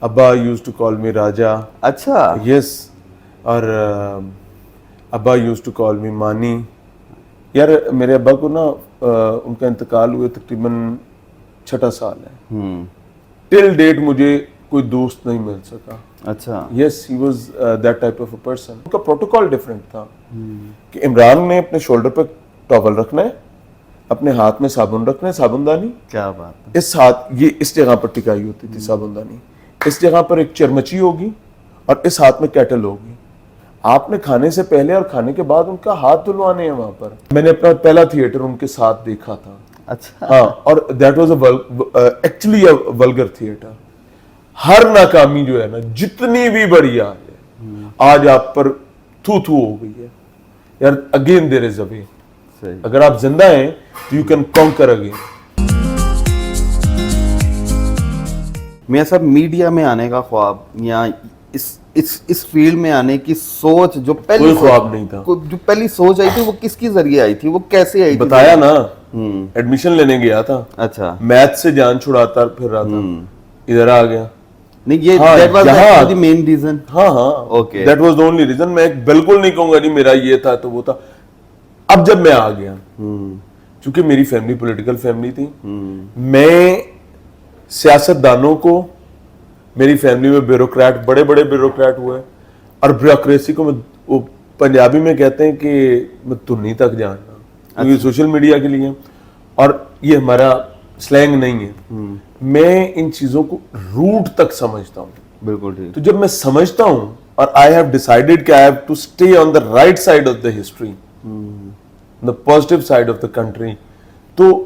ابا use to call می راجا. اچھا یس. اور ابا یوز ٹو کال می مانی. یار میرے ابا کو نا ان کا انتقال ہوئے تقریباً 6 سال ہے. ٹل ڈیٹ مجھے کوئی دوست نہیں مل سکا. اچھا. Yes he was that type of a person. ان کا پروٹوکال ڈفرینٹ تھا کہ عمران نے اپنے شولڈر پہ ٹاول رکھنا ہے, اپنے ہاتھ میں صابن رکھنا ہے, صابن دانی. کیا بات ہے. اس ہاتھ یہ اس جگہ پر ٹکائی ہوتی تھی صابن دانی, اس جگہ پر ایک چرمچی ہوگی اور اس ہاتھ میں کیٹل ہوگی. آپ نے کھانے سے پہلے اور کھانے کے بعد ان کا ہاتھ دھلوانے ہیں وہاں پر. میں نے اپنا پہلا تھیٹر ان کے ساتھ دیکھا تھا. اچھا. ہاں, اور that was actually a vulgar theatre. ہر ناکامی جو ہے نا جتنی بھی بڑی ہے آج آپ پر تھو ہو گئی ہے یار. اگین دیر از اے وے. اگر آپ زندہ ہیں تو یو کین کانکر اگین. میاں صاحب میڈیا میں آنے کا خواب یا اس فیلڈ میں آنے کی سوچ جو پہلی خواب نہیں تھا, جو پہلی سوچ آئی تھی وہ کس کی ذریعے آئی تھی, وہ کیسے آئی تھی؟ بتایا نا, ایڈمیشن لینے گیا تھا. اچھا. میتھ سے جان چھڑاتا پھر رہا تھا, ادھر آ گیا. نہیں یہ that was the main reason. ہاں Okay. that was the only reason. میں بالکل نہیں کہوں گا جی میرا یہ تھا تو وہ تھا. اب جب میں آ گیا چونکہ میری فیملی پولیٹیکل فیملی تھی, میں سیاست دانوں کو, میری فیملی میں بیوروکریٹ, بڑے بڑے بیوروکریٹ ہوئے, اور بیوروکریسی کو وہ پنجابی میں کہتے ہیں کہ میں تنی تک جاننا, کیونکہ سوشل میڈیا کے لیے, اور یہ ہمارا سلینگ نہیں ہے. میں ان چیزوں کو روٹ تک سمجھتا ہوں. بالکل ٹھیک. تو جب میں سمجھتا ہوں اور I have decided کہ I have to stay on the right side of the history, the positive side of the country, تو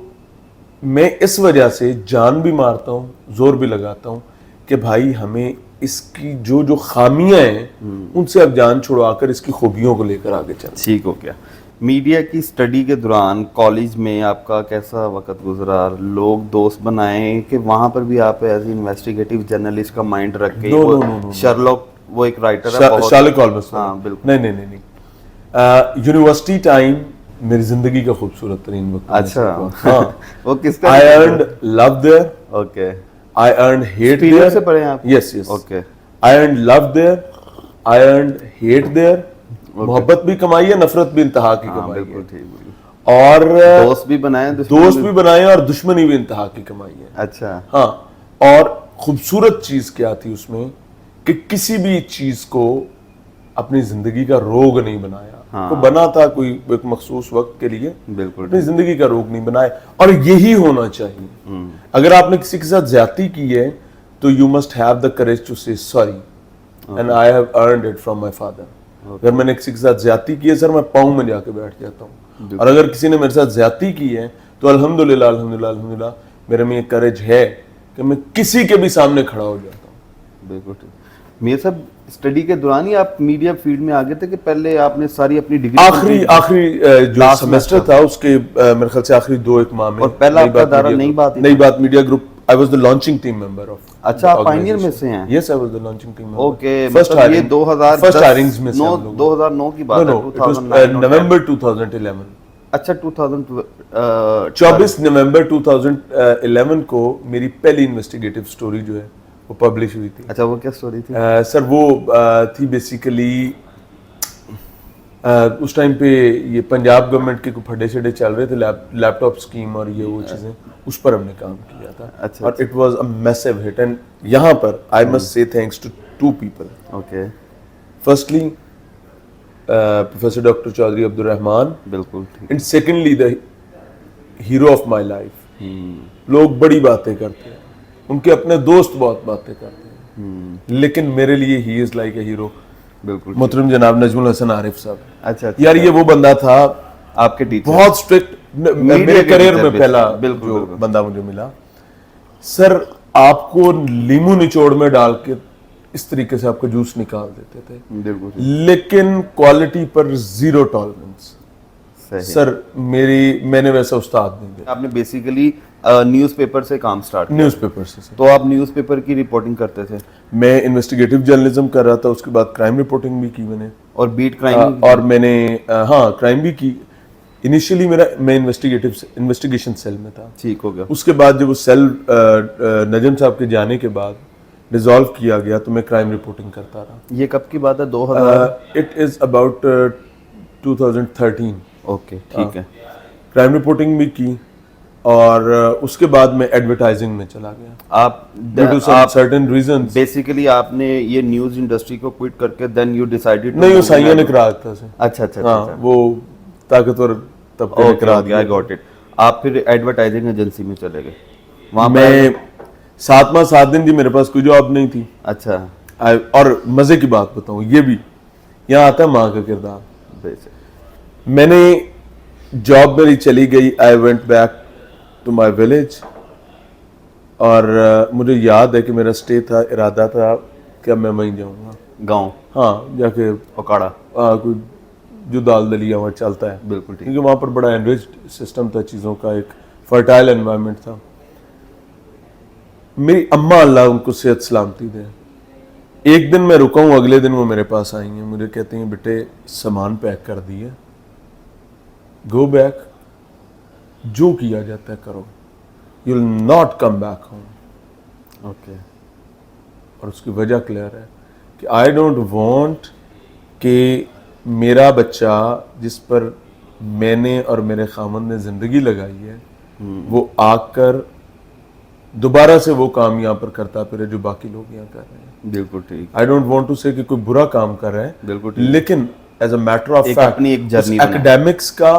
میں اس وجہ سے جان بھی مارتا ہوں, زور بھی لگاتا ہوں کہ بھائی ہمیں اس کی جو خامیاں ہیں ان سے اب جان چھڑوا کر اس کی خوبیوں کو لے کر آگے چلیں. ٹھیک ہو گیا. میڈیا کی اسٹڈی کے دوران کالج میں آپ کا کیسا وقت گزرا؟ لوگ دوست بنائے کہ وہاں پر بھی آپ ایز انویسٹیگیٹو جرنلسٹ کا مائنڈ رکھ کے شرلاک, وہ ایک رائٹر ہے شارلک ہولمز. ہاں بالکل. نہیں یونیورسٹی ٹائم میری زندگی کا خوبصورت ترین وقت. اچھا. ہاں. وہ کس کا؟ I earned love there. Okay. I earned hate there. سے پڑھے آپ؟ Yes. Okay. I earned love there. I earned hate there. محبت بھی کمائی ہے, نفرت بھی انتہا کی کمائی ہے, اور دوست بھی بنائے اور دشمنی بھی انتہا کی کمائی ہے. اچھا. ہاں, اور خوبصورت چیز کیا تھی اس میں کہ کسی بھی چیز کو اپنی زندگی کا روگ نہیں بنایا. وہ بنا تھا کوئی ایک مخصوص وقت کے لیے, بالکل اپنی زندگی کا روگ نہیں بنایا. اور یہی ہونا چاہیے. اگر آپ نے کسی کے ساتھ زیادتی کی ہے تو you must have the courage to say sorry, and I have earned it from my father. اگر میں نے کسی کے ساتھ زیادتی کی ہے سر, میں پاؤں میں جا کے بیٹھ جاتا ہوں. اور اگر کسی نے میرے ساتھ زیادتی کی ہے تو الحمدللہ میرے میں یہ کریج ہے کہ میں کسی کے بھی سامنے کھڑا ہو جاتا ہوں. بالکل ٹھیک. میرے صاحب اسٹڈی کے دوران ہی آپ میڈیا فیلڈ میں آگے تھے کہ پہلے آپ نے ساری اپنی ڈگری آخری جو سیمسٹر تھا اس کے میرے خیال سے آخری 2 ایک ماہ میں, اور پہلا آپ کا دورہ نئی بات media group, I was the launching team member of. اچھا, آپ پائنیئر میں سے ہیں؟ Yes, I was the launching team member. Okay, first یہ 2010 first hirings میں سے ہم لوگ 2009 کی بات ہے. No, it was November 2011. اچھا 24 نومبر 2011 کو میری پہلی انویسٹیگیٹو سٹوری جو ہے وہ پبلش ہوئی تھی. اچھا, وہ کیا سٹوری تھی سر؟ وہ تھی بیسیکلی اس ٹائم پہ یہ پنجاب گورنمنٹ کے کچھ پھڈے شڈے چل رہے تھے, لیپ ٹاپ اسکیم اور یہ وہ چیزیں, اس پر ہم نے کام کیا تھا. اور it was a massive hit. And یہاں پر I must say thanks to 2 people. Okay. Firstly professor doctor Chaudhry Abdur Rahman. بالکل. And secondly the hero of my life. لوگ بڑی باتیں کرتے ہیں, ان کے اپنے دوست بہت باتیں کرتے ہیں, لیکن میرے لیے ہی از لائک اے ہیرو. بالکل. محترم جناب نجم الحسن عارف صاحب. اچھا یار یہ وہ بندہ تھا آپ کے ٹیچر, بہت اسٹرکٹ, میرے کریئر میں پہلا جو بندہ مجھے ملا. سر آپ کو لیمو نچوڑ میں ڈال کے اس طریقے سے آپ کا جوس نکال دیتے تھے. بالکل. لیکن کوالٹی پر زیرو ٹالرنس. سر میں نے ویسا استاد نہیں دیا. آپ نے بیسیکلی نیوز پیپر سے کام سٹارٹ. نیوز پیپر سے. تو آپ نیوز پیپر کی رپورٹنگ کرتے تھے؟ میں انویسٹیگیٹو جرنلزم کر رہا تھا, اس کے بعد کرائم رپورٹنگ بھی کی میں نے, اور بیٹ کرائم, اور میں نے ہاں کرائم بھی کی. انیشیلی میں انویسٹیگیشن سیل میں تھا. ٹھیک ہو گیا. اس کے بعد جب وہ سیل نجم صاحب کے جانے کے بعد ڈیزالو کیا گیا تو میں کرائم رپورٹنگ کرتا رہا. یہ کب کی بات ہے؟ 2000؟ It is about 2013. اوکے ٹھیک ہے. کرائم رپورٹنگ بھی کی اور اس کے بعد میں ایڈورٹائزنگ میں چلا گیا. آپ سرٹن ریزنز بیسیکلی آپ نے یہ نیوز انڈسٹری کو کوئٹ کر کے دین یو ڈیسائیڈڈ نہیں وہ سائیاں نے کرا تھا سر. اچھا اچھا ہاں وہ طاقتور طبقے نے کرا دیا. I got it. آپ پھر ایڈورٹائزنگ ایجنسی میں چلے گئے. وہاں میں 7 دن جی میرے پاس کوئی جاب نہیں تھی. اچھا. اور مزے کی بات بتاؤں یہ بھی یہاں آتا ہے ماں کا کردار. میں نے جاب میری چلی گئی. I went back to my village اور مجھے یاد ہے کہ میرا اسٹے تھا, ارادہ تھا کہ میں وہیں جاؤں گا گاؤں. ہاں جا کے اکاڑا کوئی جو دال دلیا وہاں چلتا ہے. بالکل ٹھیک. کیونکہ وہاں پر بڑا انریچڈ سسٹم تھا چیزوں کا, ایک فرٹائل انوائرمنٹ تھا. میری اماں اللہ ان کو صحت سلامتی دے, ایک دن میں رکا ہوں, اگلے دن وہ میرے پاس آئی ہیں, مجھے کہتے ہیں بیٹے سامان پیک کر دیے, گو بیک, جو کیا جاتا ہے کرو, you will not come back home. Okay. اور اس کی وجہ کلیئر ہے کہ آئی ڈونٹ وانٹ کہ میرا بچہ جس پر میں نے اور میرے خامند نے زندگی لگائی ہے وہ آ کر دوبارہ سے وہ کام یہاں پر کرتا پھرے جو باقی لوگ یہاں کر رہے ہیں. بالکل ٹھیک. آئی ڈونٹ وانٹ ٹو سے کہ کوئی برا کام کر رہا ہے, بالکل لیکن as a matter of fact اپنی ایک جرنی ایکڈیمکس کا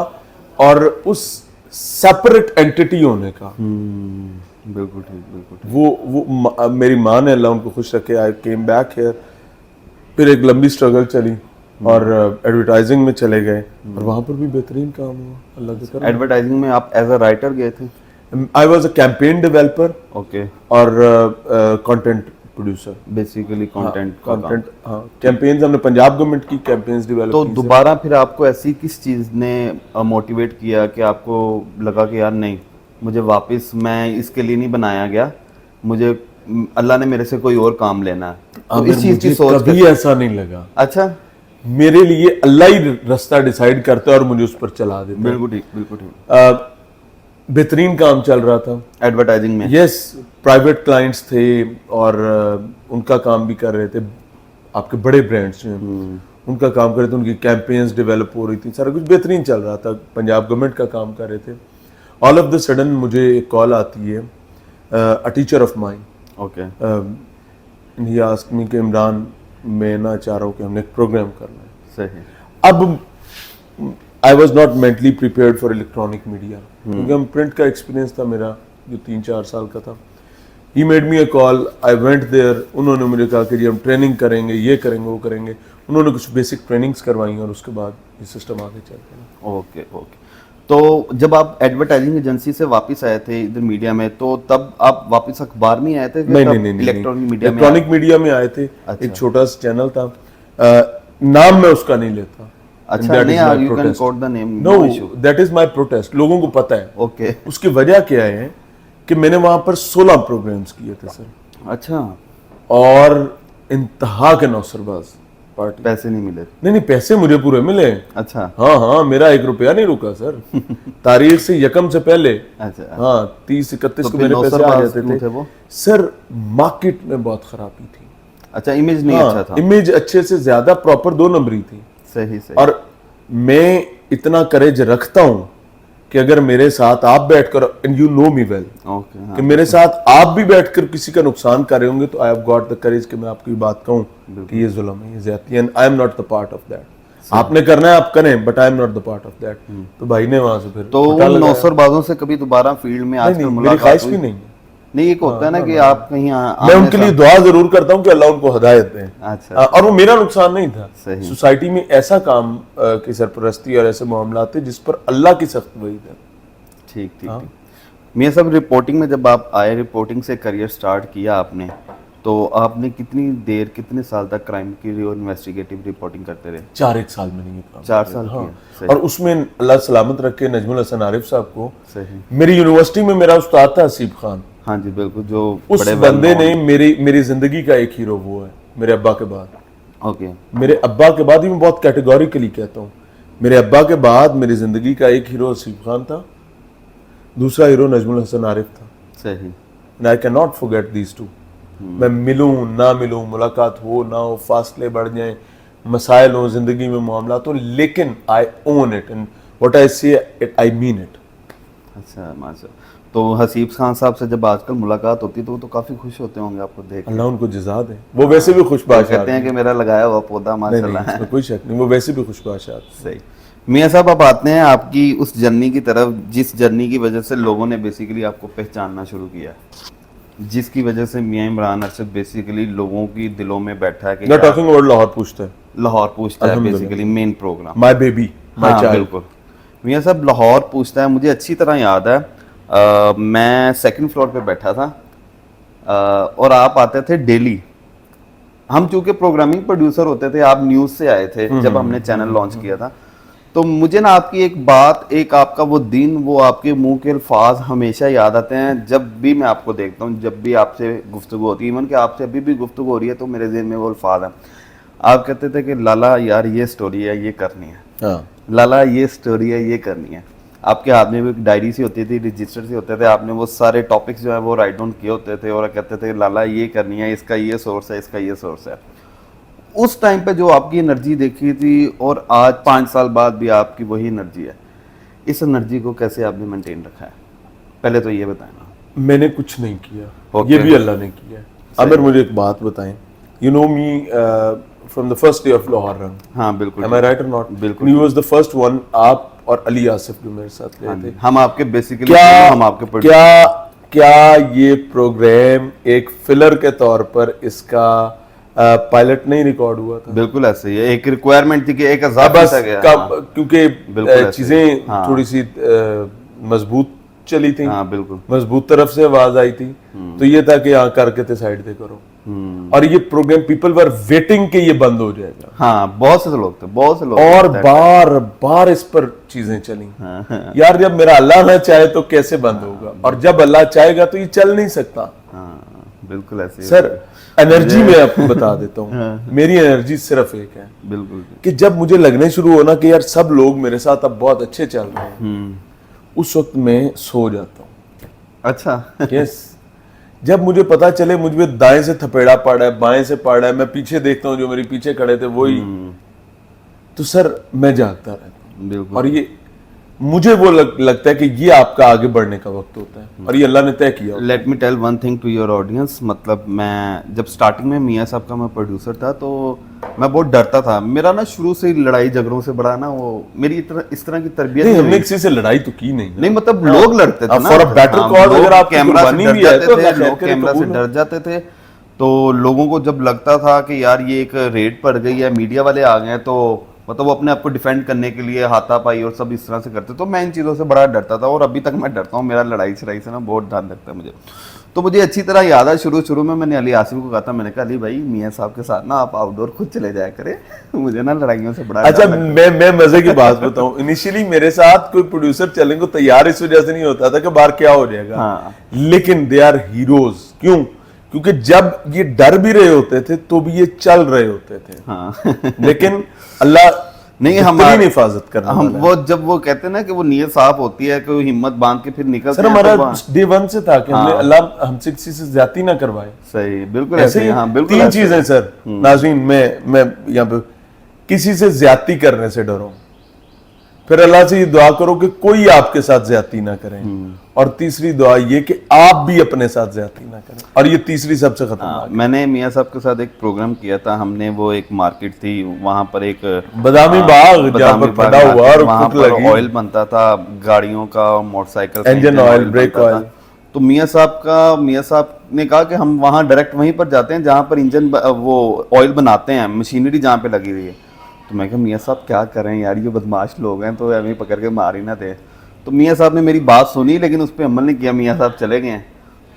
اور اس سیپریٹ اینٹی ہونے کا. بالکل ٹھیک. بالکل ٹھیک. وہ میری ماں نے اللہ ان کو خوش رکھے. آئی کیم بیک ہیئر, پھر ایک لمبی اسٹرگل چلی اور ایڈورٹائزنگ میں چلے گئے اور وہاں پر بھی بہترین کام ہوا اللہ کے کرم. ایڈورٹائزنگ میں آپ ایز اے رائٹر گئے تھے؟ I was a campaign developer okay. اور کنٹینٹ پروڈیوسر. Basically content. ہاں کیمپینز ہم نے پنجاب گورنمنٹ کی کیمپینز ڈیولپ. تو دوبارہ پھر آپ کو ایسی کس چیز نے موٹیویٹ کیا کہ آپ کو لگا کہ یار نہیں مجھے واپس, میں اس کے لیے نہیں بنایا گیا, مجھے اللہ نے میرے سے کوئی اور کام لینا ہے؟ تو اس چیز کی سوچ کبھی ایسا نہیں لگا. اچھا. میرے لیے اللہ ہی رستہ ڈیسائیڈ کرتا ہے اور مجھے اس پر چلا دیتا ہے. بالکل ٹھیک. بالکل ٹھیک. بہترین کام چل رہا تھا ایڈورٹائزنگ میں. یس, پرائیویٹ کلائنٹس تھے اور ان کا کام بھی کر رہے تھے. آپ کے بڑے برانڈس جو ہیں ان کا کام کر رہے تھے, ان کی کیمپینز ڈیولپ ہو رہی تھی, سارا کچھ بہترین چل رہا تھا. پنجاب گورنمنٹ کا کام کر رہے تھے. آل آف دا سڈن مجھے ایک کال آتی ہے a teacher of mine. Okay. He asked me کہ عمران میں نہ چاہ رہا ہوں کہ ہم نے ایک پروگرام کرنا ہے. صحیح. اب I was not mentally prepared for electronic media, کیونکہ ہم پرنٹ کا ایکسپیرینس تھا میرا جو 3-4 سال کا تھا. He made me a call, I went there. انہوں نے مجھے کہا کہ جی ہم ٹریننگ کریں گے, یہ کریں گے, وہ کریں گے. انہوں نے کچھ بیسک ٹریننگز کروائیں اور اس کے بعد یہ سسٹم آگے چل گیا. Okay okay. تو جب آپ ایڈورٹائزنگ ایجنسی سے واپس آئے تھے ادھر میڈیا میں, تو تب آپ واپس اخبار میں آئے تھے؟ نہیں, الیکٹرانک میڈیا میں آئے تھے. ایک چھوٹا سا چینل تھا, نام میں اس کا نہیں لیتا. اچھا نہیں, you can quote the name. No, that is my protest. لوگوں کو پتہ ہے. اوکے. اس کی وجہ کیا ہے کہ میں نے وہاں پر 16 پروگرامز کیے تھے سر. اچھا. اور انتہا کے نوسرباز پارٹی. پیسے نہیں ملے؟ نہیں, پیسے مجھے پورے ملے. اچھا. ہاں, میرا 1 روپیہ نہیں رکا سر. تاریخ سے 1 سے پہلے. اچھا. ہاں 30-31 کو میرے پیسے آ جاتے تھے. سر مارکیٹ میں بہت خرابی تھی. اچھا, امیج نہیں اچھا تھا. امیج اچھے سے زیادہ پراپر 2 نمبری تھی. صحیح. اور میں اتنا کریج رکھتا ہوں کہ اگر میرے ساتھ آپ بیٹھ کر, and you know me well, کہ میرے ساتھ آپ بھی بیٹھ کر کسی کا نقصان کر رہے ہوں گے تو I have got the courage کہ میں آپ کی بات کہوں کہ یہ ظلم ہے, یہ زیادتی ہے, and I am not the part of that. آپ نے کرنا ہے آپ کریں, but I am not the part of that. تو بھائی نے وہاں سے پھر تو نوسر بازوں سے کبھی دوبارہ فیلڈ میں آج کل میری خواہش بھی نہیں. نہیں, ایک ہوتا ہے نا کہ آپ کہیں, میں ان کے لیے دعا ضرور کرتا ہوں کہ اللہ ان کو ہدایت دیں. اچھا. اور وہ میرا نقصان نہیں تھا. سوسائٹی میں ایسا کام کی سرپرستی اور ایسے معاملات تھے جس پر اللہ کی سخت وعید ہے. ٹھیک ٹھیک. میاں صاحب, رپورٹنگ میں جب آپ آئے, رپورٹنگ سے کریئر سٹارٹ کیا آپ نے, تو آپ نے کتنی دیر, کتنے سال تک کرائم کی اور انویسٹیگیٹو رپورٹنگ کرتے رہے؟ 4 سال میں نہیں کام. 4 سال کی. اور اس میں اللہ سلامت رکھے نجم الحسن عارف صاحب کو. صحیح. میری یونیورسٹی میں میرا استاد تھا حسیب خان. ہاں جی بالکل. جو اس بندے نے میری زندگی کا ایک ہیرو وہ ہے میرے ابا کے بعد. اوکے. میرے ابا کے بعد ہی میں بہت کیٹیگوریکلی کہتا ہوں, میرے ابا کے بعد میری زندگی کا ایک ہیرو حسیب خان تھا, دوسرا ہیرو نجم الحسن عارف تھا. صحیح. And I cannot forget these two. میں ملوں نہ ملوں, ملاقات ہو نہ ہو, فاصلے بڑھ جائیں, مسائل ہوں زندگی میں, معاملات ہوں, لیکن I own it and what I say I mean it. اچھا ماشاء. تو حسیب خان صاحب سے جب آج کل ملاقات ہوتی ہے تو وہ تو کافی خوش ہوتے ہوں گے آپ کو دیکھ. اللہ ان کو جزا دے, وہ ویسے بھی خوش باش کہتے ہیں کہ میرا لگایا ہوا پودا ماشاء اللہ ہے. کوئی شک نہیں, وہ ویسے بھی خوش باش. صحیح. میاں صاحب آپ آتے ہیں آپ کی اس جرنی کی طرف جس جرنی کی وجہ سے لوگوں نے بیسیکلی آپ کو پہچاننا شروع کیا, جس کی وجہ سے میاں عمران ارشد بیسیکلی لوگوں کی دلوں میں بیٹھا ہے کہ لاہور پوچھتا ہے, لاہور پوچھتا ہے basically main program. My baby my child. بالکل میاں صاحب لاہور پوچھتا ہے, مجھے اچھی طرح یاد ہے میں سیکنڈ فلور پہ بیٹھا تھا اور آپ آتے تھے ڈیلی. ہم چونکہ پروگرامنگ پروڈیوسر ہوتے تھے, آپ نیوز سے آئے تھے جب ہم نے چینل لانچ کیا تھا, تو مجھے نا آپ کی ایک بات, ایک آپ کا وہ دن, وہ آپ کے منہ کے الفاظ ہمیشہ یاد آتے ہیں جب بھی میں آپ کو دیکھتا ہوں, جب بھی آپ سے گفتگو ہوتی ہے, ایون کہ آپ سے ابھی بھی گفتگو ہو رہی ہے تو میرے ذہن میں وہ الفاظ ہیں. آپ کہتے تھے کہ لالا یار یہ سٹوری ہے, یہ کرنی ہے, لالا یہ سٹوری ہے, یہ کرنی ہے. آپ کے ہاتھ میں بھی ایک ڈائری سی ہوتی تھی, رجسٹر سے ہوتے تھے, آپ نے وہ سارے ٹاپکس جو ہیں وہ رائٹ ڈاؤن کیے ہوتے تھے اور کہتے تھے لالا یہ کرنی ہے, اس کا یہ سورس ہے, اس کا یہ سورس ہے. اس ٹائم پہ جو آپ کی انرجی دیکھی تھی اور آج 5 سال بعد بھی آپ کی وہی انرجی ہے, اس انرجی کو کیسے آپ نے مینٹین رکھا ہے, پہلے تو یہ بتائیں نا. میں نے کچھ نہیں کیا, یہ بھی اللہ نے کیا ہے. عامر مجھے ایک بات بتائیں, you know me from the first day of Lahore run. ہاں بالکل. Am I right or not? بالکل. He was the first one. آپ اور علی آصف جو میرے ساتھ گئے تھے, ہم آپ کے بیسیکلی ہم آپ کے کیا یہ پروگرام ایک فلر کے طور پر اس کا پائلٹ نہیں ریکارڈ ہوا تھا؟ بالکل ایسے ہی, ایک ریکوائرمنٹ تھی کہ ایک اضافہ تھا گیا, کیونکہ چیزیں تھوڑی سی مضبوط چلی تھیں, بالکل مضبوط طرف سے آواز آئی تھی, تو یہ تھا کہ کر کے تے سائڈ دے کرو. اور یہ پروگرام پیپل ور ویٹنگ کہ یہ بند ہو جائے گا. ہاں بہت سے لوگ تھے, بہت سے لوگ, اور بار بار اس پر چیزیں چلیں. یار جب میرا اللہ نہ چاہے تو کیسے بند ہوگا, اور جب اللہ چاہے گا تو یہ چل نہیں سکتا. بالکل ایسے. سر انرجی میں آپ کو بتا دیتا ہوں, میری انرجی صرف ایک ہے, بالکل, کہ جب مجھے لگنے شروع ہونا کہ یار سب لوگ میرے ساتھ اب بہت اچھے چل رہے ہیں, اس وقت میں سو جاتا ہوں. اچھا. یس, جب مجھے پتا چلے مجھ پہ دائیں سے تھپیڑا پڑ رہا ہے, بائیں سے پڑ رہا ہے, میں پیچھے دیکھتا ہوں جو میرے پیچھے کھڑے تھے وہی, تو سر میں جاگتا رہتا ہوں. اور یہ مجھے وہ لگتا ہے کہ یہ آپ کا آگے بڑھنے کا وقت ہوتا ہے, اور یہ اللہ نے طے کیا. Let me tell one thing to your audience, مطلب میں جب سٹارٹنگ میں میاں صاحب کا میں پروڈیوسر تھا تو میں بہت ڈرتا تھا. میرا نا شروع سے لڑائی جھگڑوں سے بڑا نا وہ میری اس طرح کی تربیت نہیں, ہم نے کسی سے لڑائی تو کی نہیں, مطلب لوگ لڑتے تھے نا, فار ا بیٹر کاز, اگر آپ کیمرہ سے ڈر جاتے تھے, لوگ کیمرہ سے ڈر جاتے تھے, تو لوگوں کو جب لگتا تھا کہ یار یہ ایک ریڈ پڑ گئی ہے, میڈیا والے آ گئے ہیں, تو مطلب وہ اپنے آپ کو ڈیفینڈ کرنے کے لیے ہاتھا پائی اور سب اس طرح سے کرتے, تو میں ان چیزوں سے بڑا ڈرتا تھا, اور ابھی تک میں ڈرتا ہوں. میرا لڑائی شرائی سے نا بہت ڈر لگتا ہے مجھے. تو مجھے اچھی طرح یاد ہے شروع میں نے علی آصف کو کہا تھا, میں نے کہا علی بھائی میاں صاحب کے ساتھ نا آپ آؤٹ ڈور خود چلے جایا کریں, مجھے نا لڑائیوں سے بڑا. اچھا میں مزے کی بات بتاؤں, انیشلی میرے ساتھ کوئی پروڈیوسر چلنے کو تیار اس وجہ سے نہیں ہوتا تھا کہ باہر کیا ہو جائے گا, لیکن دے آر ہیروز. کیوں؟ کیونکہ جب یہ ڈر بھی رہے ہوتے تھے تو بھی یہ چل رہے ہوتے تھے. لیکن اللہ نہیں ہماری حفاظت کرنا, وہ جب وہ کہتے ہیں نا کہ وہ نیت صاف ہوتی ہے کہ وہ ہمت باندھ کے پھر نکلتے سر, ہمارا ڈے ون سے تھا کہ اللہ ہم سے کسی سے زیادتی نہ کروائے. صحیح, بالکل ایسے. ہاں بالکل. 3 چیزیں سر ناظرین, میں یہاں پہ کسی سے زیادتی کرنے سے ڈرو, پھر اللہ سے یہ دعا کرو کہ کوئی آپ کے ساتھ زیادتی نہ کرے, اور تیسری دعا یہ کہ آپ بھی اپنے ساتھ زیادتی نہ کریں, اور یہ تیسری سب سے خطرناک. میں نے میاں صاحب کے ساتھ ایک پروگرام کیا تھا, ہم نے وہ ایک مارکیٹ تھی وہاں پر ایک بادامی باغ جہاں پر پڑا ہوا, اور وہاں پر آئل بنتا تھا گاڑیوں کا, motor cycle engine oil, break oil. تو میاں صاحب نے کہا کہ ہم وہاں ڈائریکٹ وہیں پر جاتے ہیں جہاں پر انجن وہ آئل بناتے ہیں, مشینری جہاں پہ لگی ہوئی ہے. تو میں کہا میاں صاحب کیا کریں یار, یہ بدماش لوگ ہیں, تو ہمیں پکڑ کے مار ہی نہ دے. تو میاں صاحب نے میری بات سنی لیکن اس پہ عمل نہیں کیا, میاں صاحب چلے گئے ہیں.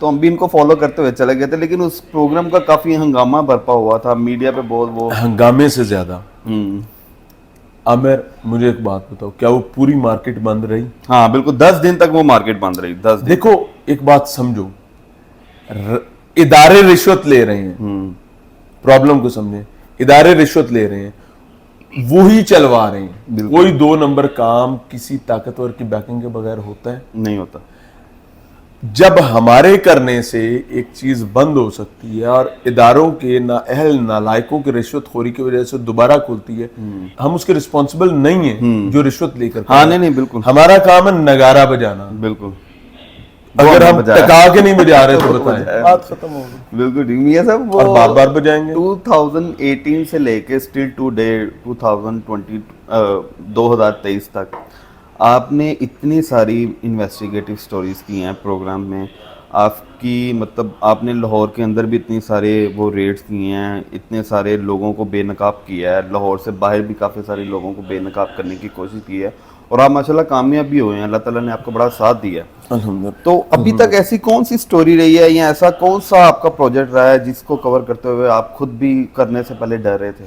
تو ہم بھی ان کو فالو کرتے ہوئے چلے گئے تھے, لیکن اس پروگرام کا کافی ہنگامہ برپا ہوا تھا میڈیا پہ بہت. وہ ہنگامے سے زیادہ عامر مجھے ایک بات بتاؤ, کیا وہ پوری مارکیٹ بند رہی؟ ہاں بالکل, 10 دن تک وہ مارکیٹ بند رہی. 10 دن. دیکھو ایک بات سمجھو, ادارے رشوت لے رہے ہیں, پرابلم کو سمجھیں, ادارے رشوت لے رہے ہیں, وہی چلوا رہے ہیں. کوئی 2 نمبر کام کسی طاقتور کی بیکنگ کے بغیر ہوتا ہے؟ نہیں ہوتا. جب ہمارے کرنے سے ایک چیز بند ہو سکتی ہے اور اداروں کے نااہل نالائقوں کی رشوت خوری کی وجہ سے دوبارہ کھلتی ہے, ہم اس کے رسپانسبل نہیں ہیں جو رشوت لے کر. ہاں نہیں بالکل, ہمارا کام ہے نگارہ بجانا. بالکل, اگر ہم ٹکا کے نہیں بجا رہے تو بتائیں, بات ختم ہو گئی. بالکل ٹھیک. میاں صاحب اور بار بار بجائیں گے. 2018 سے لے کے اسٹل ٹو ڈے 2023 تک آپ نے اتنی ساری انویسٹیگیٹو سٹوریز کی ہیں پروگرام میں. آپ کی مطلب آپ نے لاہور کے اندر بھی اتنی سارے وہ ریڈز کیے ہیں, اتنے سارے لوگوں کو بے نقاب کیا ہے, لاہور سے باہر بھی کافی سارے لوگوں کو بے نقاب کرنے کی کوشش کی ہے, اور آپ ماشاءاللہ کامیاب بھی ہوئے ہیں. اللہ تعالیٰ نے آپ کو بڑا ساتھ دیا ہے الحمدللہ. تو ابھی تک ایسی کون سی سٹوری رہی ہے یا ایسا کون سا آپ کا پروجیکٹ رہا ہے جس کو کور کرتے ہوئے آپ خود بھی کرنے سے پہلے ڈر رہے تھے؟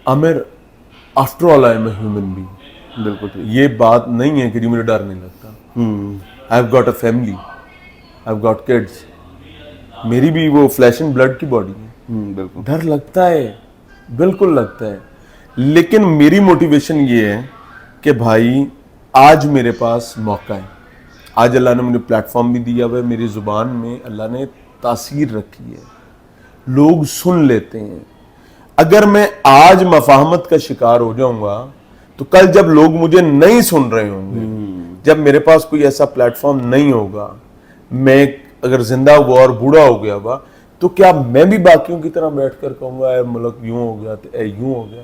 Aamir, after all I am a human being. بالکل ٹھیک. یہ بات نہیں ہے کہ جی مجھے ڈر نہیں لگتا. I have got a family, I have got kids. میری بھی وہ فلیش اینڈ بلڈ کی باڈی ہے. بالکل ڈر لگتا ہے, بالکل لگتا ہے, لیکن میری موٹیویشن یہ ہے کہ بھائی آج میرے پاس موقع ہے. آج اللہ نے مجھے پلیٹ فارم بھی دیا ہوا ہے, میری زبان میں اللہ نے تاثیر رکھی ہے, لوگ سن لیتے ہیں. اگر میں آج مفاہمت کا شکار ہو جاؤں گا تو کل جب لوگ مجھے نہیں سن رہے ہوں گے, جب میرے پاس کوئی ایسا پلیٹ فارم نہیں ہوگا, میں اگر زندہ ہوا اور بوڑھا ہو گیا ہوا, تو کیا میں بھی باقیوں کی طرح بیٹھ کر کہوں گا اے ملک یوں ہو گیا, اے یوں ہو گیا؟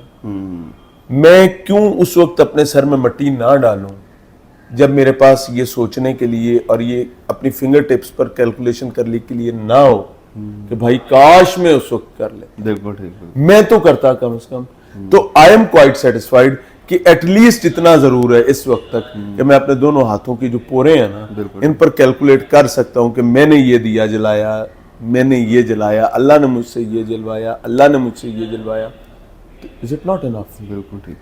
میں کیوں اس وقت اپنے سر میں مٹی نہ ڈالوں جب میرے پاس یہ سوچنے کے لیے اور یہ اپنی فنگر ٹپس پر کیلکولیشن کرنے کے لیے نہ ہو کہ بھائی کاش میں اس وقت کر لے. بالکل ٹھیک. میں تو کرتا کم از کم. تو آئی ایم کوائٹ سیٹسفائیڈ کہ ایٹ لیسٹ اتنا ضرور ہے اس وقت تک کہ میں اپنے دونوں ہاتھوں کی جو پورے ہیں نا ان پر کیلکولیٹ کر سکتا ہوں کہ میں نے یہ دیا جلایا, میں نے یہ جلایا, اللہ نے مجھ سے یہ جلوایا, اللہ نے مجھ سے یہ جلوایا. Is it not enough? بالکل ٹھیک.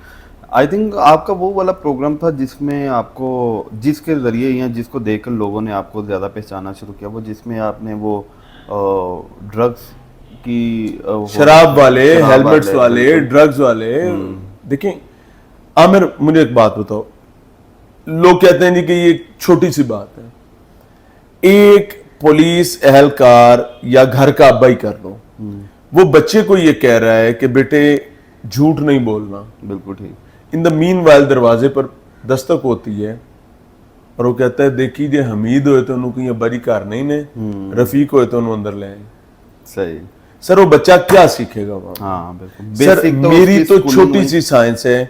آئی تھنک آپ کا وہ والا پروگرام تھا جس میں آپ کو, جس کے ذریعے یا جس کو دیکھ کر لوگوں نے آپ کو زیادہ پہچانا شروع کیا, وہ جس میں آپ نے وہ ڈرگس کی, شراب والے, ہیلمٹس والے, ڈرگز والے. دیکھیں عامر, مجھے ایک بات بتاؤ, لوگ کہتے ہیں جی کہ یہ چھوٹی سی بات ہے, ایک پولیس اہلکار یا گھر کا ابا ہی کر لو, وہ بچے کو یہ کہہ رہا ہے کہ بیٹے جھوٹ نہیں بولنا. بالکل ٹھیک. ان دا مین وائل دروازے پر دستک ہوتی ہے اور وہ کہتا ہے دیکھی جی حمید ہوئے تو انہوں کہیں بری کار نہیں نے, رفیق ہوئے تو انہوں اندر لے آئیں. صحیح. سر وہ بچہ کیا سیکھے گا وہاں؟ ہاں بالکل. سر میری تو چھوٹی سی سائنس ہے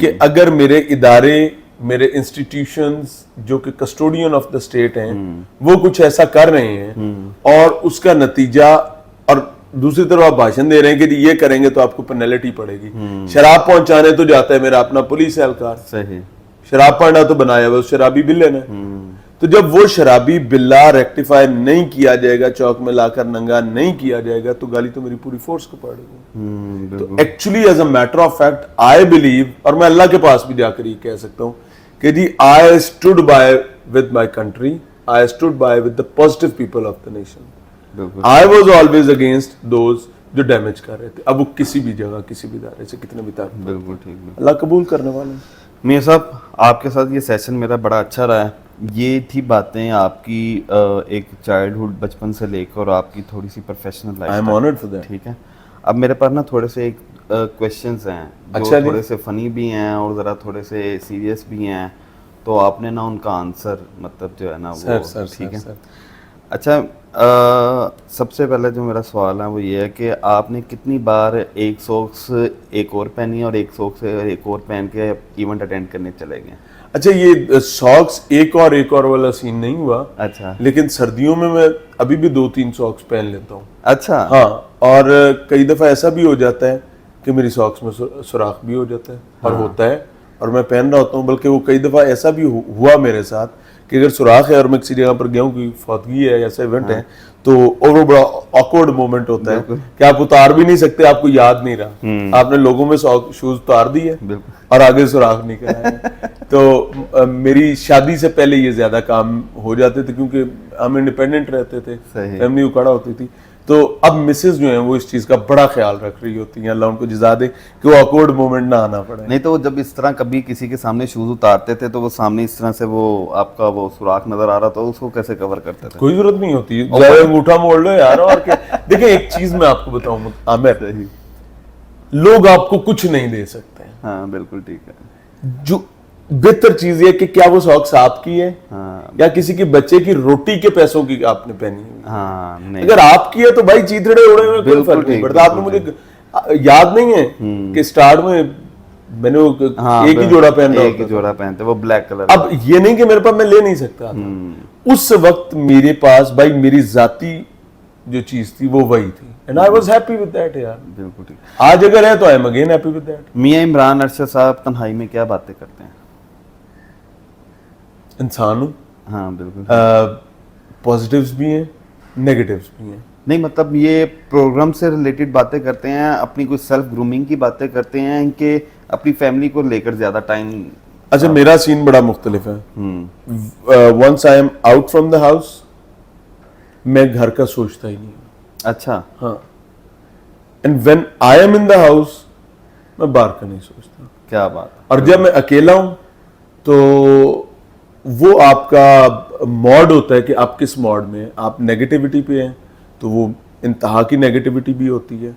کہ اگر میرے ادارے, میرے انسٹیٹیوشنز جو کہ کسٹوڈین آف دا اسٹیٹ ہیں, وہ کچھ ایسا کر رہے ہیں اور اس کا نتیجہ, اور دوسری طرف آپ بھاشن دے رہے ہیں کہ یہ کریں گے تو آپ کو پینلٹی پڑے گی. شراب پہنچانے تو جاتا ہے میرا اپنا پولیس اہلکار, صحیح. شراب پڑنا تو بنایا ہوا شرابی بلے نے. تو جب وہ شرابی بلا ریکٹیفائی نہیں کیا جائے گا, چوک میں لا کر ننگا نہیں کیا جائے گا, تو گالی تو میری پوری فورس کو پڑے گی. تو actually as a matter of fact I believe, اور میں اللہ کے پاس بھی جا کر یہ کہہ سکتا ہوں کہ جی I stood by with my country, I stood by with the positive people of the nation. I was always against those جو ڈیمیج کر رہے تھے. اب وہ کسی بھی جگہ, کسی بھی ادارے سے کتنے بھی تعلق, بالکل ٹھیک. اللہ قبول کرنے والے. میاں صاحب آپ کے ساتھ یہ سیشن میرا بڑا اچھا رہا ہے. یہ تھی باتیں آپ کی ایک چائلڈہڈ, بچپن سے لے کر آپ کی تھوڑی سی professional life. I am honored for that. ٹھیک ہے. اب میرے پاس نا تھوڑے سے کویشچنز ہیں جو تھوڑے سے فنی بھی ہیں اور ذرا تھوڑے سے سیریس بھی ہیں, تو آپ نے نا ان کا آنسر مطلب جو ہے نا وہ, ٹھیک ہے. اچھا, سب سے پہلے جو میرا سوال ہے وہ یہ ہے کہ آپ نے کتنی بار ایک سوکس ایک اور پہنی اور ایک سوکس ایک اور پہن کے ایونٹ اٹینڈ کرنے چلے گئے؟ اچھا, یہ ساکس ایک اور والا سین نہیں ہوا. اچھا. لیکن سردیوں میں ابھی بھی 2-3 ساکس پہن لیتا ہوں. اچھا. ہاں, اور کئی دفعہ ایسا بھی ہو جاتا ہے کہ میری ساکس میں سوراخ بھی ہو جاتا ہے, اور ہوتا ہے, اور میں پہن رہا ہوتا ہوں. بلکہ وہ کئی دفعہ ایسا بھی ہوا میرے ساتھ کہ اگر سوراخ ہے اور میں کسی جگہ پر گیا ہوں, کوئی فوتگی ہے, ایسا ایونٹ ہے, تو وہ بڑا آکورڈ مومنٹ ہوتا ہے کہ آپ اتار بھی نہیں سکتے, آپ کو یاد نہیں رہا, آپ نے لوگوں میں شوز اتار دیے اور آگے سوراخ نہیں کرایا. تو میری شادی سے پہلے یہ زیادہ کام ہو جاتے تھے کیونکہ ہم انڈیپینڈنٹ رہتے تھے, فیملی اکڑا ہوتی تھی. تو اب مسز جو ہیں وہ اس چیز کا بڑا خیال رکھ رہی ہوتی ہیں, اللہ ان کو جزا دے کہ وہ آکورڈ مومنٹ نہ آنا پڑے. نہیں تو جب اس طرح کبھی کسی کے سامنے شوز اتارتے تھے تو وہ سامنے اس طرح سے وہ آپ کا وہ سوراخ نظر آ رہا تھا, اس کو کیسے کور کرتے تھے؟ کوئی ضرورت نہیں ہوتی, انگوٹھا موڑ لو یار. اور کیا دیکھیں ایک چیز میں آپ کو بتاؤں عامر, لوگ آپ کو کچھ نہیں دے سکتے ہیں. ہاں بالکل ٹھیک ہے. جو بہتر چیز یہ کہ کیا وہ ساکس آپ کی ہے یا کسی کے بچے کی روٹی کے پیسوں کی آپ نے پہنی ہوئی. ہاں نہیں اگر آپ کی ہے تو بھائی چیتڑے اڑے ہوئے کوئی فرق نہیں پڑتا. آپ نے مجھے یاد نہیں ہے کہ سٹارٹ میں میں نے ایک ہی جوڑا پہن رہا ایک ہی جوڑا پہنتے وہ بلیک کلر. اب یہ نہیں کہ میرے پاس میں لے نہیں سکتا, اس وقت میرے پاس بھائی میری ذاتی جو چیز تھی وہ وہی تھی, and I was happy with that یار. بالکل ٹھیک. آج اگر ہے تو I am again happy with that. میاں عمران ارشد صاحب تنہائی میں کیا باتیں کرتے ہیں؟ انسان ہوں, ہاں بالکل. پازیٹیوز بھی ہیں نیگیٹیوز بھی ہیں. نہیں مطلب یہ پروگرام سے ریلیٹڈ باتیں کرتے ہیں, اپنی کوئی سیلف گرومنگ کی باتیں کرتے ہیں کہ اپنی فیملی کو لے کر زیادہ ٹائم؟ اچھا میرا سین بڑا مختلف ہے. Once I am out from the house میں گھر کا سوچتا ہی نہیں ہوں. اچھا. ہاں, and when I am in the house میں باہر کا نہیں سوچتا. کیا بات. اور جب میں اکیلا ہوں تو وہ آپ کا موڈ ہوتا ہے کہ آپ کس موڈ میں, آپ نیگیٹیوٹی پہ ہیں تو وہ انتہا کی نیگیٹیوٹی بھی ہوتی ہے,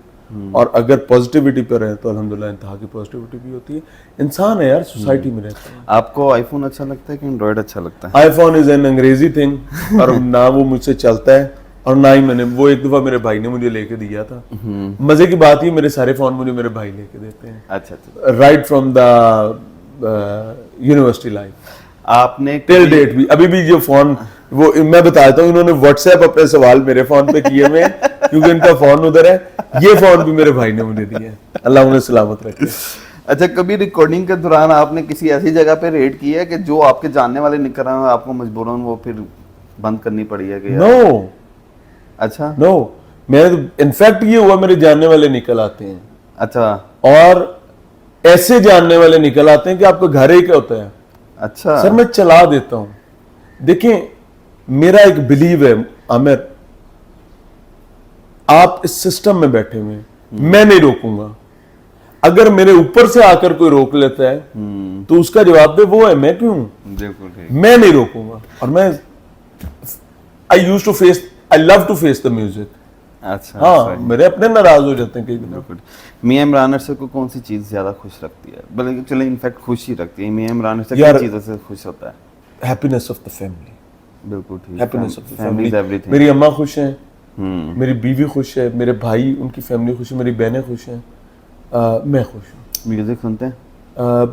اور اگر پازیٹیوٹی پر ہیں تو الحمدللہ انتہا کی پازیٹیوٹی بھی ہوتی ہے. انسان ہے یار, سوسائٹی میں رہتا ہے. آپ کو آئی فون اچھا لگتا ہے کہ اینڈرائڈ اچھا لگتا ہے؟ آئی فون از این انگریزی تھنگ, اور نہ وہ مجھ سے چلتا ہے, اور نہ ہی میں نے وہ, ایک دفعہ میرے بھائی نے مجھے لے کے دیا تھا. مزے کی بات یہ میرے سارے فون مجھے میرے بھائی لے کے دیتے ہیں. اچھا. Right from the university life آپ نے ٹل ڈیٹ بھی ابھی بھی جو فون, وہ میں بتاتا ہوں, انہوں نے واٹس ایپ اپنے سوال میرے فون پہ کیے ہوئے کیونکہ ان کا فون ادھر ہے. یہ فون بھی میرے بھائی نے مجھے دیا ہے, اللہ انہیں سلامت رکھے. اچھا کبھی ریکارڈنگ کے دوران آپ نے کسی ایسی جگہ پہ ریڈ کی ہے کہ جو آپ کے جاننے والے نکل رہے ہیں, آپ کو مجبوراً وہ پھر بند کرنی پڑی ہے کہ نو؟ اچھا نو, میں انفیکٹ یہ ہوا میرے جاننے والے نکل آتے ہیں. اچھا. اور ایسے جاننے والے نکل آتے ہیں کہ آپ کا گھر ہی کیا ہوتا ہے. اچھا سر میں چلا دیتا ہوں. دیکھیں میرا ایک بلیو ہے عامر, آپ اس سسٹم میں بیٹھے ہوئے, میں نہیں روکوں گا. اگر میرے اوپر سے آ کر کوئی روک لیتا ہے تو اس کا جواب دے وہ ہے, میں کیوں ہوں, میں نہیں روکوں گا. اور میں I used to face, I love to face the music. اچھا. ہاں میرے اپنے ناراض ہو جاتے ہیں کئی دن. میاں عمران ارشد کو کون سی چیز زیادہ خوش رکھتی ہے؟ بلکہ چلیں انفیکٹ خوش ہی رکھتی ہے. میاں عمران ارشد کن چیزوں سے خوش ہوتا ہے؟ Happiness of the family. بالکل ٹھیک. Happiness of the family. میری اماں خوش ہیں, میری بیوی خوش ہے, میرے بھائی ان کی فیملی خوش ہے, میری بہنیں خوش ہیں, میں خوش ہوں. میوزک سنتے ہیں؟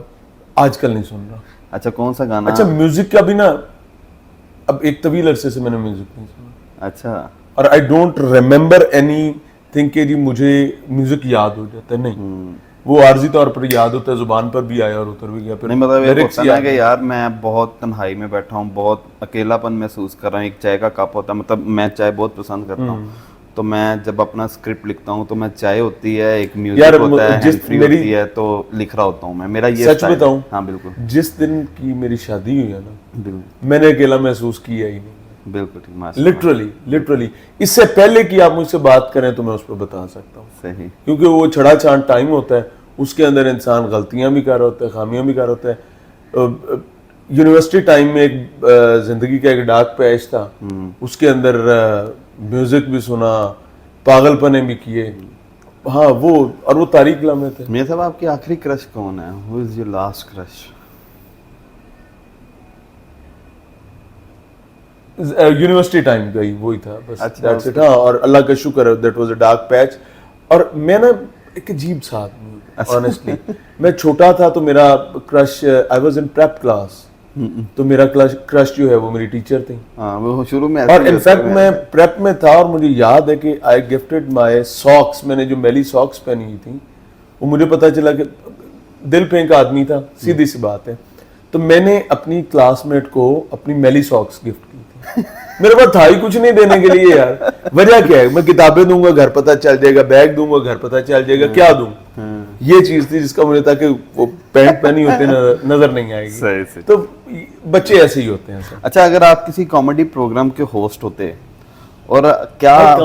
آج کل نہیں سن رہا. اچھا کون سا گانا؟ اچھا میوزک کا بھی نا, اب ایک طویل عرصے سے میں نے میوزک نہیں سنا. اچھا. اور I don't remember any thing کہ جی مجھے میوزک یاد ہو جاتا ہے, نہیں. وہ عارضی طور پر یاد ہوتا ہے, زبان پر بھی آیا اور اتر بھی گیا. نہیں مطلب یہ ہوتا ہے کہ یار میں بہت تنہائی میں بیٹھا ہوں, بہت اکیلا پن محسوس کر رہا ہوں, ایک چائے کا کپ ہوتا ہے, مطلب میں چائے بہت پسند کرتا ہوں, تو میں جب اپنا اسکرپٹ لکھتا ہوں تو میں چائے ہوتی ہے, ایک میوزک ہوتا ہے, ہینڈ فری ہوتی ہے, تو لکھ رہا ہوتا ہوں میں. میرا یہ سچ بتاؤں, ہاں بالکل, جس دن کی میری شادی ہوئی ہے نا, میں نے اکیلا محسوس کیا ہی نہیں. بالکل لٹرلی اس سے پہلے کی آپ مجھ سے بات کریں تو میں اس پہ بتا سکتا ہوں. صحیح. کیونکہ وہ چھڑا چھان ٹائم ہوتا ہے, اس کے اندر انسان غلطیاں بھی کر رہا ہوتا ہے, خامیاں بھی کر رہا ہوتا ہے. یونیورسٹی ٹائم میں ایک زندگی کا ایک ڈارک پیچ تھا, اس کے اندر میوزک بھی سنا, پاگل پنے بھی کیے. ہاں وہ, اور وہ تاریخ لمحے تھے. میاں صاحب آپ کی آخری کرش کون ہے؟ Who is your last crush? University time کا ہی وہی تھا بس. That's it. ہاں, اور اللہ کا شکر ہے that was a dark patch. اور میں نا ایک عجیب سا آدمی ہوں آنیسٹلی. میں چھوٹا تھا تو میرا crush, I was in prep class, تو میرا کرش جو ہے وہ میری ٹیچر تھی. ہاں وہ شروع میں, اور انفیکٹ میں پریپ میں تھا, اور مجھے یاد ہے کہ آئی گفٹڈ مائی ساکس, میں نے جو میلی ساکس پہنی ہوئی تھی, وہ مجھے پتا چلا کہ دل پھینک آدمی تھا, سیدھی سی بات ہے. تو میں نے اپنی کلاس میٹ کو اپنی میلی ساکس گفٹ کی تھی. میرے پاس تھا ہی کچھ نہیں دینے کے لیے یار. وجہ کیا ہے, میں کتابیں دوں گا گھر پتہ چل جائے گا, بیگ دوں گا گھر پتہ چل جائے گا, کیا دوں. یہ چیز تھی جس کا مجھے تھا کہ وہ پینٹ پہنی ہوتی نظر نہیں آئے گی. تو بچے ایسے ہی ہوتے ہیں. اچھا اگر آپ کسی کامیڈی پروگرام کے ہوسٹ ہوتے اور کیا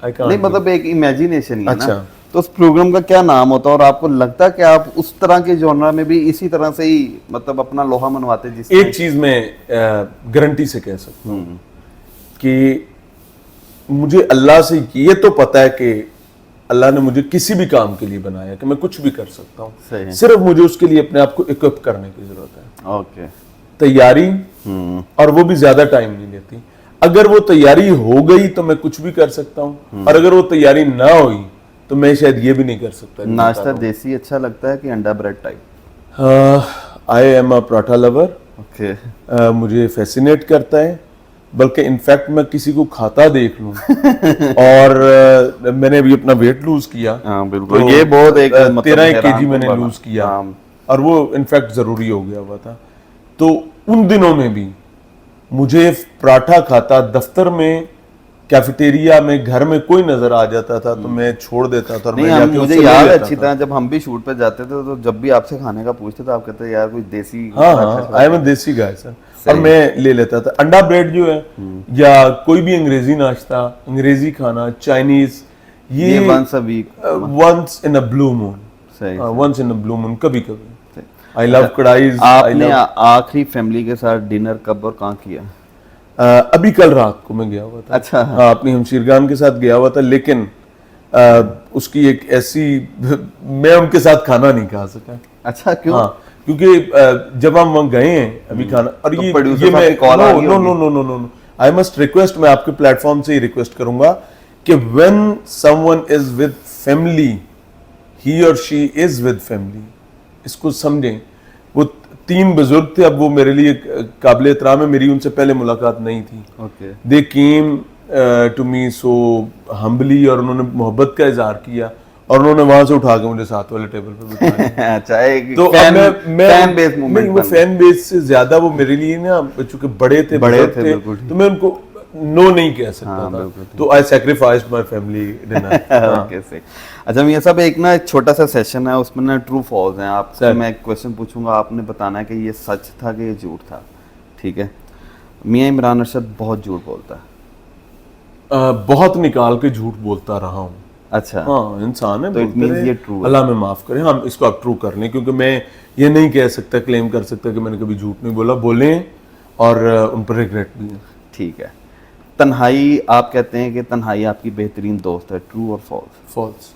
نہیں مطلب ایک امیجنیشن ہی ہے نا. اچھا. تو اس پروگرام کا کیا نام ہوتا ہے اور آپ کو لگتا ہے کہ آپ اس طرح کے جانرا میں بھی اسی طرح سے ہی مطلب اپنا لوہا منواتے جس ایک چیز میں گارنٹی سے کہہ سکتا ہوں کہ مجھے اللہ سے یہ تو پتا ہے کہ اللہ نے مجھے کسی بھی کام کے لیے بنایا کہ میں کچھ بھی کر سکتا ہوں, صرف مجھے اس کے لیے اپنے آپ کو اکوپ کرنے کی ضرورت ہے. اوکے. تیاری, اور وہ بھی زیادہ ٹائم نہیں لیتی. اگر وہ تیاری ہو گئی تو میں کچھ بھی کر سکتا ہوں, اور اگر وہ تیاری نہ ہوئی تو میں شاید یہ بھی نہیں کر سکتا. ناشتہ دیسی اچھا لگتا ہے کہ انڈا bread type? I am a paratha lover. Okay. مجھے فیسینیٹ کرتا ہے, بلکہ انفیکٹ میں کسی کو کھاتا دیکھ لوں اور میں نے ابھی اپنا ویٹ لوز کیا. بالکل, یہ بہت ایک 13 kg میں نے لوز کیا, اور وہ انفیکٹ ضروری ہو گیا ہوا تھا. تو ان دنوں میں بھی مجھے پراٹھا کھاتا دفتر میں, کیفیٹیریا میں, گھر میں کوئی نظر آ جاتا تھا تو میں چھوڑ دیتا تھا. مجھے یاد ہے اچھی طرح جب ہم بھی شوٹ پہ جاتے تھے تو جب بھی آپ سے کھانے کا پوچھتے تھے آپ کہتے یار کوئی دیسی. ہاں آئی ایم اے دیسی گائے سر, اور میں لے لیتا تھا. انڈا بریڈ جو ہے یا کوئی بھی انگریزی ناشتہ, انگریزی کھانا, چائنیز, یہ once a week, once in a blue moon, once in a blue moon, کبھی کبھی. آئی لو کڑھائیز. آپ نے آخری فیملی کے ساتھ ڈنر کب اور کہاں کیا؟ ابھی کل رات کو میں گیا ہوا تھا. اچھا. ہاں, اپنی ہمشیر خان کے ساتھ گیا ہوا تھا, لیکن اس کی ایک ایسی, میں ان کے ساتھ کھانا نہیں کھا سکا. اچھا, کیوں؟ ہاں, کیونکہ جب ہم وہاں گئے ہیں ابھی کھانا, اور یہ آئی مسٹ ریکویسٹ, میں آپ کے پلیٹ فارم سے ہی ریکویسٹ کروں گا کہ when someone is with family, he اور شی از ود فیملی, اس کو سمجھیں. وہ 3 بزرگ تھے, اب وہ میرے لیے قابل احترام ہے, میری ان سے پہلے ملاقات نہیں تھی. دے کیم ٹو می سو ہمبلی, اور انہوں نے محبت کا اظہار کیا, اور انہوں نے وہاں سے اٹھا کے مجھے ساتھ والے ٹیبل پہ بٹھایا. تو وہ فین بیس سے زیادہ وہ میرے لیے نا, چونکہ بڑے تھے, تو میں ان کو نو نہیں کہہ سکتا تھا, تو آئی سیکریفائسڈ مائی فیملی ڈنر. اچھا میاں صاحب, ایک نا ایک چھوٹا سا سیشن ہے, اس میں نا ٹرو فالس ہیں. آپ سے میں ایک کویشچن پوچھوں گا, آپ نے بتانا ہے کہ یہ سچ تھا کہ یہ جھوٹ تھا, ٹھیک ہے؟ میاں عمران ارشد بہت جھوٹ بولتا ہے. بہت نکال کے جھوٹ بولتا رہا ہوں. اچھا. ہاں, انسان ہے, یہ ٹرو, اللہ میں معاف کرے. ہم اس کو آپ ٹرو کر لیں, کیونکہ میں یہ نہیں کہہ سکتا, کلیم کر سکتا کہ میں نے کبھی جھوٹ نہیں بولا. بولیں, اور ان پر ریگریٹ بھی ہے. ٹھیک ہے. تنہائی, آپ کہتے ہیں کہ تنہائی آپ کی بہترین دوست ہے, ٹرو اور فالس؟ فالس.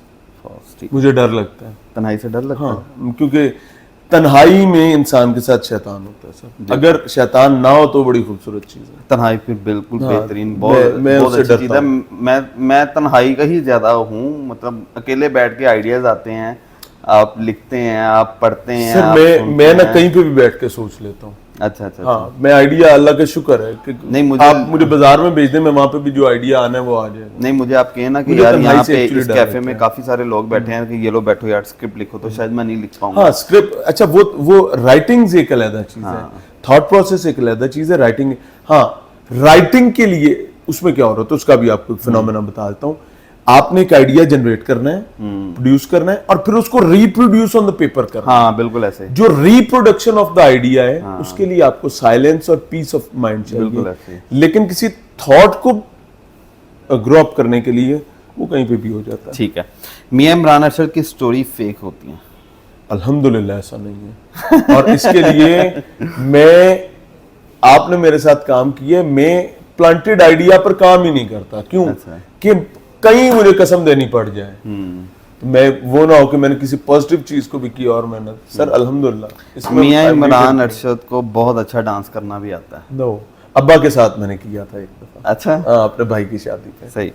ٹھیک. مجھے ڈر لگتا ہے تنہائی سے. ڈر لگتا ہے؟ ہاں, کیونکہ تنہائی میں انسان کے ساتھ شیطان ہوتا ہے سر. اگر شیطان نہ ہو تو بڑی خوبصورت چیز ہے. تنہائی پھر بالکل بہترین, بہت اچھی چیز ہے. میں تنہائی کا ہی زیادہ ہوں, مطلب اکیلے بیٹھ کے آئیڈیاز آتے ہیں, آپ لکھتے ہیں, آپ پڑھتے ہیں. سر میں نہ کہیں پہ بھی بیٹھ کے سوچ لیتا ہوں. اچھا اچھا. ہاں, میں آئیڈیا, اللہ کا شکر ہے کہ آپ مجھے بازار میں بھیج دیں, میں وہاں پہ بھی جو آئیڈیا آنا ہے وہ آ جائے گا. نہیں, مجھے آپ کہیں نا کہ یار یہاں پہ اس کیفے میں کافی سارے لوگ بیٹھے ہیں کہ یہ لو بیٹھو یار اسکرپٹ لکھو, تو شاید میں نہیں لکھ پاؤں گا. ہاں اسکرپٹ, اچھا وہ رائٹنگ ایک علیحدہ چیز ہے, تھاٹ پروسیس ایک علیحدہ چیز ہے. رائٹنگ, ہاں رائٹنگ کے لیے اس میں کیا ہو رہا ہے, تو اس کا بھی آپ کو فینومینا بتا دیتا ہوں. آپ نے ایک آئیڈیا جنریٹ کرنا ہے, پروڈیوس کرنا ہے, اور پھر اس کو ریپروڈیوس آن دا پیپر کرنا ہے. ہاں بالکل ایسے. جو ریپروڈکشن آف دا آئیڈیا ہے, اس کے لیے آپ کو سائلنس اور پیس آف مائنڈ چاہیے. لیکن کسی تھاٹ کو گرو اپ کرنے کے لیے وہ کہیں پہ بھی ہو جاتا ہے. ٹھیک ہے. میاں عمران ارشد کی سٹوری فیک ہوتی ہیں؟ الحمدللہ ایسا نہیں ہے, اور اس کے لیے آپ نے میرے ساتھ کام کیا, میں پلانٹڈ آئیڈیا پر کام ہی نہیں کرتا. کیوں کہ کہیں مجھے قسم دینی پڑ جائے, میں وہ نہ ہو کہ میں نے کسی پازیٹیو چیز کو بھی کی اور محنت. سر الحمدللہ. میاں عمران ارشد کو بہت اچھا ڈانس کرنا بھی آتا ہے؟ نو, ابا کے ساتھ میں نے کیا تھا ایک دفعہ. اچھا. اپنے بھائی کی شادی پہ. صحیح.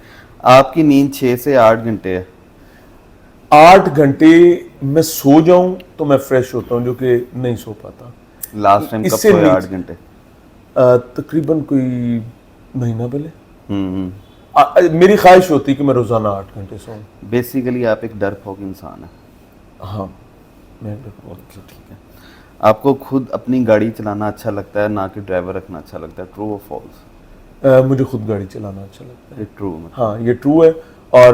آپ کی نیند 6 سے 8 گھنٹے ہے؟ 8 گھنٹے میں سو جاؤں تو میں فریش ہوتا ہوں, جو کہ نہیں سو پاتا. لاسٹ ٹائم کب سوئے 8 گھنٹے؟ تقریباً کوئی مہینہ پہلے. میری خواہش ہوتی کہ میں روزانہ 8 گھنٹے سوؤں. بیسیکلی آپ ایک ڈرپوک انسان ہیں. ہاں میں ٹھیک ہے. آپ کو خود اپنی گاڑی چلانا اچھا لگتا ہے, نہ کہ ڈرائیور رکھنا اچھا لگتا ہے, ٹرو اور فالس؟ مجھے خود گاڑی چلانا اچھا لگتا ہے. ٹرو. ہاں یہ ٹرو ہے, اور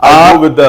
I go with the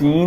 3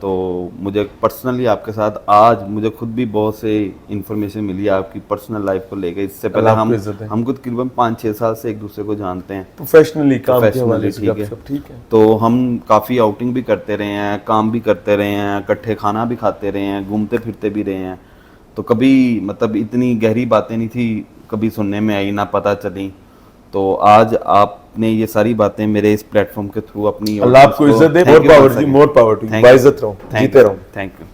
تو مجھے پرسنلی آپ کے ساتھ آج مجھے خود بھی بہت سے انفارمیشن ملی آپ کی پرسنل لائف کو لے کے. اس سے پہلے ہم کو تقریباً 5-6 سال سے ایک دوسرے کو جانتے ہیں پروفیشنلی کام کے حوالے سے گپ شپ. ٹھیک ہے. تو ہم کافی آؤٹنگ بھی کرتے رہے ہیں, کام بھی کرتے رہے ہیں, اکٹھے کھانا بھی کھاتے رہے ہیں, گھومتے پھرتے بھی رہے ہیں. تو کبھی مطلب اتنی گہری باتیں نہیں تھی کبھی سننے میں آئی, نہ پتہ چلی. تو آج آپ نے یہ ساری باتیں میرے اس پلیٹ فارم کے تھرو اپنی اللہ آپ کو عزت دے. مور پاور جی, مور پاور ٹو یو. باعزت رہو, جیتے رہو. Thank you.